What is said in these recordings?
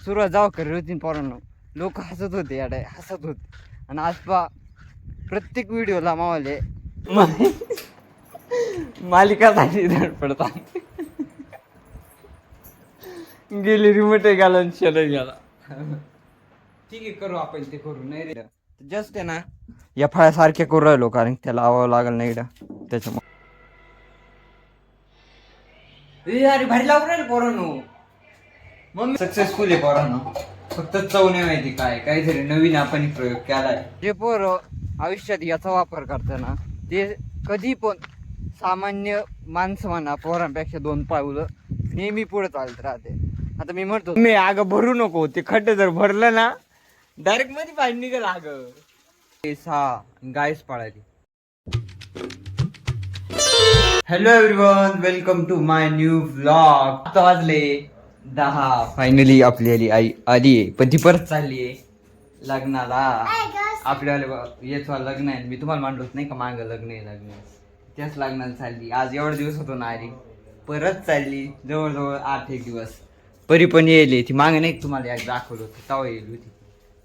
सुरुवात जाऊ करत होती पोरांनो, लोक हसत होते याडे हसत होते. आणि आज पा प्रत्येक व्हिडिओला मावाले मालिका झाली धडपडतात. गेली रिमोट घालून शेल गेला. ठीक आहे करू आपण ते करू नाही रे जस्ट आहे ना या फळासारखे करू राहिलो कारण त्याला लावावं लागल नाही त्याच्यामुळे. अरे भारी लागू राहील पोरांनो. मग सक्सेसफुल आहे पोरांनो. फक्त चव नाही माहिती काय काहीतरी नवीन आपण प्रयोग केलाय. जे पोरं आयुष्यात याचा वापर करताना ते कधी पण सामान्य माणसं म्हणा पोरांपेक्षा 2 पावलं नेहमी पुढे चालत राहते. आता मी म्हणतो मी आग भरू नको ते खड्डे जर भरलं ना डायरेक्ट मध्ये पाणी निघेल. आग गायस पाळाली. Hello everyone welcome to my new vlog. आता वाजले 10. फायनली आपली आई आली आहे पण ती परत चालली आहे लग्नाला. आपल्याला येच लग्न आहे मी तुम्हाला मांडलोच नाही का मागं लग्न आहे त्याच लग्नाला चालली. आज एवढा दिवस होतो ना आली परत चालली जवळजवळ 8 दिवस. परी पण येईल ती मागे नाही तुम्हाला एक दाखवलं होतं तेव्हा येईल होती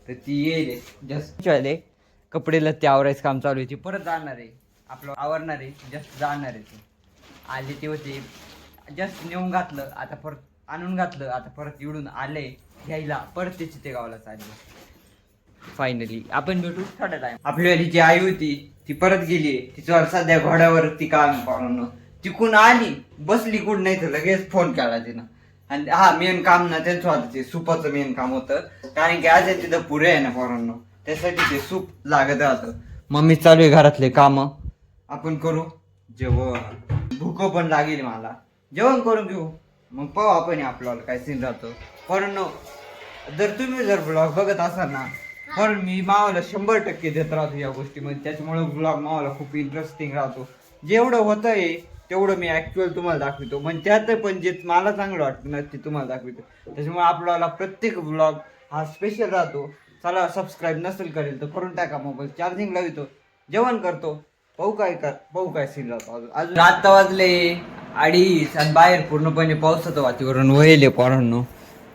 तर ती येईल जस्ट आले. कपडेला ते आवरायचं काम चालू आहे. ती परत जाणार आहे आपलं आवरणार आहे जस्ट जाणार आहे. ती आले ते होते जस्ट नेऊन घातलं आता परत आणून घातलं आता परत इडून आले घ्यायला परत त्याची ते गावाला चालले. फायनली आपण भेटू थोड्या टाइम. आपली जी आई होती ती परत गेली तिच्यावर सध्या घोड्यावरती काम पाहून तिकून आली बसली कुठं नाही तर लगेच फोन केला तिनं. आणि हा मेन काम ना त्यांचं होतं ते सूपाचं मेन काम होतं कारण की आज तिथं पुरे आहे ना पोरांनो त्यासाठी ते सूप लागत राहतं. मम्मी चालू आहे घरातले काम आपण करू जेवण. भूक पण लागेल मला जेवण करून घेऊ मग पाहू आपण आपल्याला काय सीन राहतो. पोरांनो जर तुम्ही जर ब्लॉग बघत असाल ना पण मी मावाला 100% देत राहतो या गोष्टीमध्ये. त्याच्यामुळे ब्लॉग मावाला खूप इंटरेस्टिंग राहतो. जेवढं होतंय तेवढं मी ऍक्च्युअल तुम्हाला दाखवतो म्हणजे त्यात पण जे मला चांगलं वाटतं ना ते तुम्हाला दाखवतो. त्याच्यामुळे आपल्याला प्रत्येक ब्लॉग हा स्पेशल राहतो. चला सबस्क्राईब नसेल करेल तर करून टाका. मोबाईल चार्जिंग लावतो जेवण करतो पाहू काय सीन राहतो. अजून रात वाजले 2:30 आणि बाहेर पूर्णपणे पावसाचं वातावरण वहिले पोरांनो.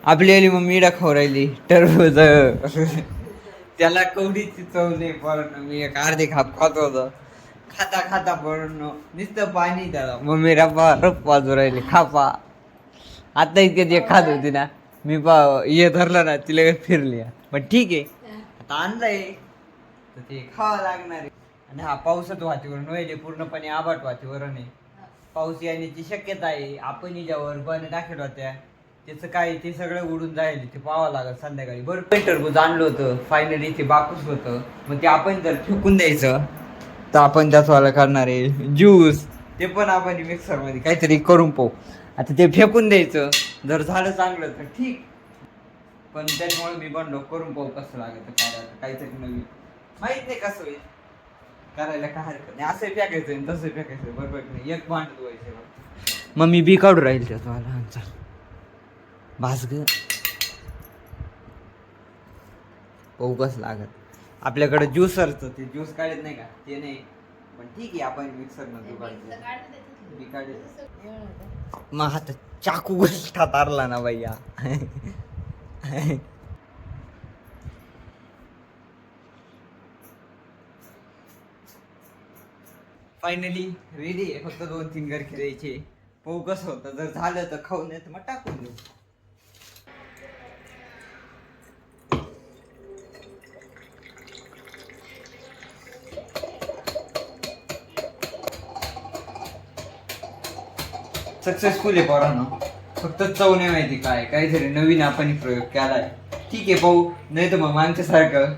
आपली आली मग मीडा खाऊ राहिली टरबूज त्याला कवडीची चव नाही पोरांनो. मी एक अर्धे खाप खात होतो खाता खाता पोरांनो नुसतं पाणी त्याला मम्मी रप वाजू राहिली खापा. आता इतके जे खात होती ना मी हे धरलं ना ती लगेच फिरली. पण ठीक आहे आता आणलंय तर ते खावं लागणार आहे. आणि हा पावसाचं वातावरण व्हायले पूर्णपणे आभाट वातावरण आहे. पाऊस येण्याची शक्यता आहे. आपण ज्यावर बन टाकत होत्या त्याचं काय ते सगळं उडून जाईल ते पाहावं लागल संध्याकाळी. बरं टरबूज आणलं होतं फायनली ते बापूस होतं मग ते आपण जर फेकून द्यायचं तर आपण त्याचवाला करणार आहे ज्यूस. ते पण आपण मिक्सरमध्ये काहीतरी करून पाहू. आता ते फेकून द्यायचं जर झालं चांगलं तर ठीक पण त्याच्यामुळे मी बनलो करून पाहू कसं लागतं काय काहीतरी नवीन माहित नाही कसं होईल करायला काय हरकत नाही. असं फेकायचं तसं फेकायचं बरोबर नाही. एक भांड धुवायचं मग मी बी काढून राहील त्याचवाला चल भास ग पाहू कसं लागत. आपल्याकडे ज्यूसरचं ते ज्यूस काढत नाही का ते नाही पण ठीक आहे आपण मिक्सरमध्ये काढत. मग आता चाकू गोष्ट तारला ना भैया. फायनली रेडी आहे. फक्त 2-3 गरके द्यायचे पाहू कसं होतं. जर झालं तर खाऊ नाही तर मग टाकून देऊ. सक्सेसफुल आहे पोरांनो. फक्त चव नाही माहिती काय काहीतरी नवीन आपण प्रयोग केलाय. ठीक आहे पाहू नाही तर मग मागच्यासारखं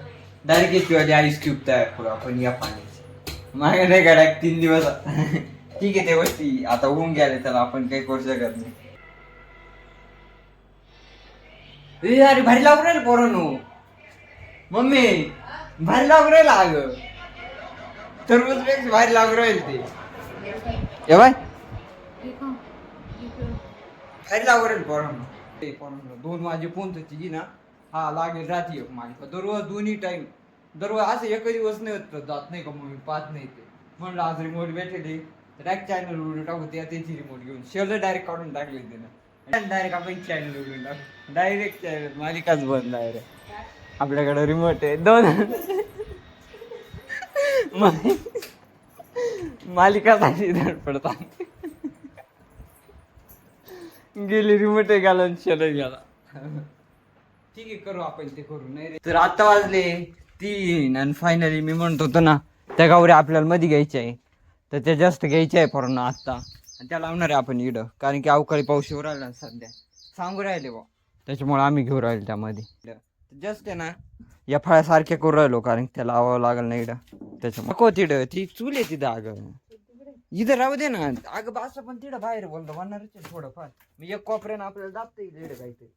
डायरेक्ट येते आईस क्यूब तयार करू आपण या पाण्याची मागे नाही का 3 दिवस. ठीक आहे त्या गोष्टी आता होऊन गेले त्याला आपण काही करू शकत नाही. अरे भारी लागू राहील पोरांनो. मम्मी भारी लागू राहील अग टरबूज पेक्षा भारी लागू राहील ते बाय भारी लागू राहील पोरांनो. 2 वाजेपर्यंत जी ना हा लागेल राहते मालिका दररोज 2 टाइम दररोज असं एक दिवस नाही होत जात नाही का मग मी पाहत नाही ते म्हणलं आज रिमोट भेटले डायरेक्ट चॅनल व्हिडिओ टाकू त्याची रिमोट घेऊन शेल डायरेक्ट काढून टाकले त्यानं डायरेक्ट आपण चॅनल उघडून टाकू. डायरेक्ट चॅनल मालिकाच बंद डायरेक्ट. आपल्याकडे रिमोट आहे 2 मालिकासाठी धडपडतात. गेली रिमोट घालून शरद गेला. ठीक आहे करू आपण ते करू. नाही रे तर आता वाजले 3 आणि फायनली मी म्हणत होतो ना त्या गावऱ्या आपल्याला मध्ये घ्यायच्या आहे तर त्या जास्त घ्यायच्या आहे पूर्ण आत्ता. आणि त्या लावणार आहे आपण इडं कारण की अवकाळी पाऊस येऊ राहिला सध्या सांगू राहिले बा त्याच्यामुळे आम्ही घेऊ राहिलो त्यामध्ये. जस्ट आहे ना या फळ्यासारख्या करू राहिलो कारण की त्याला लावावं लागल ना इडं त्याच्यामुळे. नको तिडं ती चूल आहे तिथं अगं इथं राहू दे ना अगं बास पण तिडं बाहेर बोलतो म्हणणारच आहे थोडंफार. मी एक कोपऱ्यानं आपल्याला दाबता येईल इडं काहीतरी.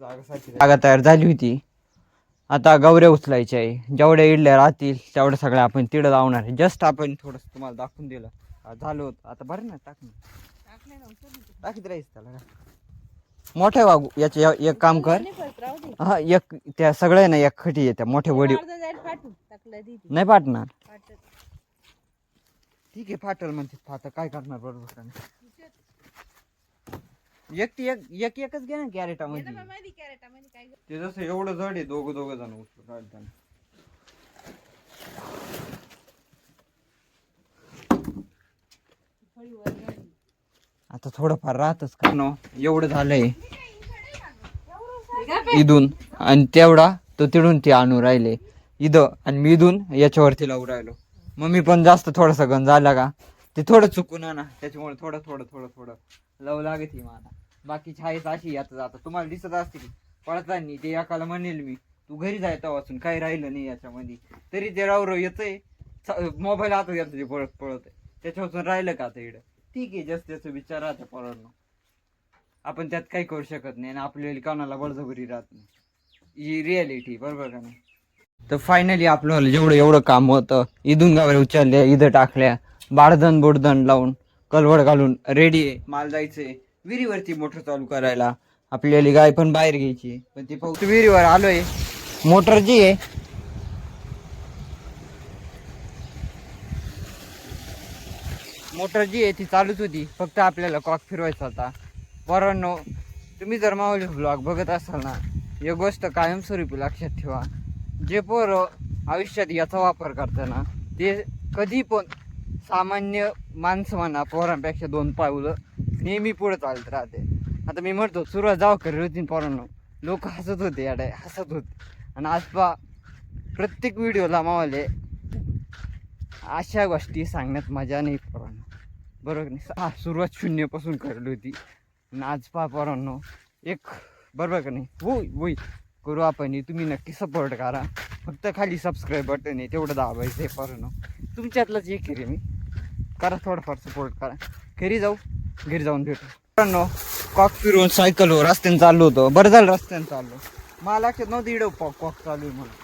जागा तयार झाली होती. आता गवऱ्या उचलायच्या आहे. जेवढ्या इडल्या राहतील तेवढ्या सगळ्या आपण तिडं लावणार आहे. जस्ट आपण थोडस तुम्हाला दाखवून दिलं झालं होतं. आता बरं ना टाकीत राहायचं त्याला मोठ्या वागू याचे एक काम कर. हा एक त्या सगळ्या ना एक खटी येत्या मोठ्या वडी नाही पाठणार. ठीक आहे फाटल म्हणते फाट काय करणार बरोबर. एकच घे ना कॅरेटामध्ये. ते जसं एवढं जड आहे दोघं जण उचलून काढताना. आता थोडंफार राहतच का नो एवढं झालंय इथून आणि तेवढा तो तिडून ते आणू राहिले इथं आणि मी इथून याच्यावरती लावून राहिलो. मग मी पण जास्त थोडासा गण झाला का ते थोडं चुकून ना त्याच्यामुळे थोडं लव लागत मला. बाकी छायच अशी आता जाता तुम्हाला दिसत असतील पळतानी ते एकाला म्हणेल मी तू घरी जायचा वाचून काही राहिलं नाही याच्यामध्ये तरी ते राव येतंय मोबाईल आता येतो ते पळत त्याच्यापासून राहिलं का आता इकडं. ठीक आहे जस्ट त्याचा विचार राहते पोरांनो आपण त्यात काही करू शकत नाही आणि आपल्याला कोणाला बळजबरी राहत नाही. ही रियालिटी बरोबर का नाही. तर फायनली आपलं जेवढं एवढं काम होतं इथून गावऱ्या उचलल्या इथं टाकल्या बाळदण बोडदण लावून कलवड घालून रेडी आहे. माल जायचंय विहिरीवरती मोटर चालू करायला. आपल्याला गाय पण बाहेर घ्यायची पण ती फक्त विहिरीवर आलोय. मोटर जी आहे ती चालूच होती फक्त आपल्याला कॉक फिरवायचा होता. पोरांनो तुम्ही जर माऊली ब्लॉग बघत असाल ना एक गोष्ट कायमस्वरूपी लक्षात ठेवा. जे पोरं आयुष्यात याचा वापर करताना ते कधी पण सामान्य माणसं म्हणा पोरांपेक्षा 2 पावलं नेहमी पुढे चालत राहते. आता मी म्हणतो सुरुवात जाव करत होती पोरांनो लोक हसत होते याडे हसत होते आणि आज पा प्रत्येक व्हिडिओला मावले अशा गोष्टी सांगण्यात मजा नाही पोरांनो बरोबर नाही. हा सुरुवात 0 पासून करली होती आणि आज पा पोरांनो एक बरोबर का नाही वोई करू आपण. तुम्ही नक्की सपोर्ट करा फक्त खाली सबस्क्राईब बटन आहे तेवढं दाबायचं आहे पोरांनो. तुमच्यातलंच एक रे मी करा थोडंफार सपोर्ट करा. घरी जाऊन भेटू पोरांनो. कॉक फिरवून सायकलवर रस्त्याने चाललो होतो. बरं झालं रस्त्याने चाललो मला लक्षात नव्हतं इडं कॉक चालू आहे म्हणून.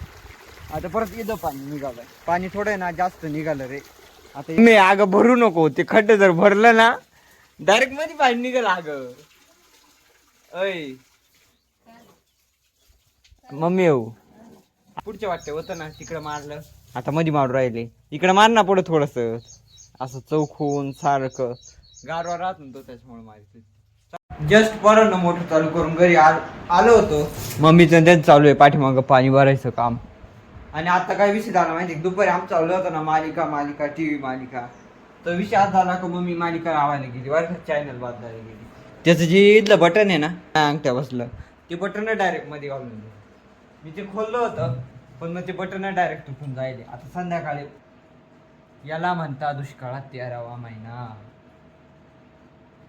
आता परत इथं पाणी निघालंय. पाणी थोडं ना जास्त निघालं रे. आता मी अगं भरू नको ते खड्डे जर भरलं ना डायरेक्ट मध्ये पाणी निघाल अगं. अय मम्मी येऊ पुढच्या वाटतं होतं ना तिकडं मारलं आता मध्ये मारून राहिले. इकडं मार ना पुढं थोडस असं चौकून सारखं गारवा राहत नव्हतं त्याच्यामुळे मारायचं. जस्ट पोरांना मोटर चालू करून घरी आलो होतो. मम्मीचं त्यांचं चालू आहे पाठीमागं पाणी भरायचं काम. आणि आता काय विषय झाला माहिती दुपारी आमचं चालू होतं ना मालिका टीव्ही मालिका. तर विषय आज झाला का मग मी मालिका लावायला गेली बरं चॅनल बदलायला गेली. त्याचं जे इथलं बटन आहे ना अंगठ्या बसलं ते बटन डायरेक्ट मध्ये घालून दिलं. मी ते खोललं होतं पण मग ते बटन डायरेक्ट तुटून जायले. आता संध्याकाळी याला म्हणता दुष्काळात 13वा महिना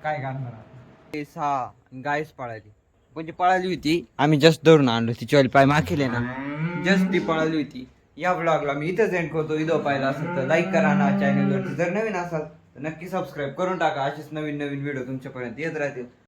काय करणार. 6 गायच पळाली म्हणजे पळाली होती आम्ही जस्ट धरून आणलो तिची पाय माखेले ना जस्ट ती पळाली होती. या ब्लॉगला मी इथंच एंड करतो. व्हिडिओ पाहिला असेल तर लाईक करा ना चॅनलवरती. जर नवीन असाल तर नक्की सबस्क्राईब करून टाका. असेच नवीन व्हिडिओ तुमच्यापर्यंत येत राहतील.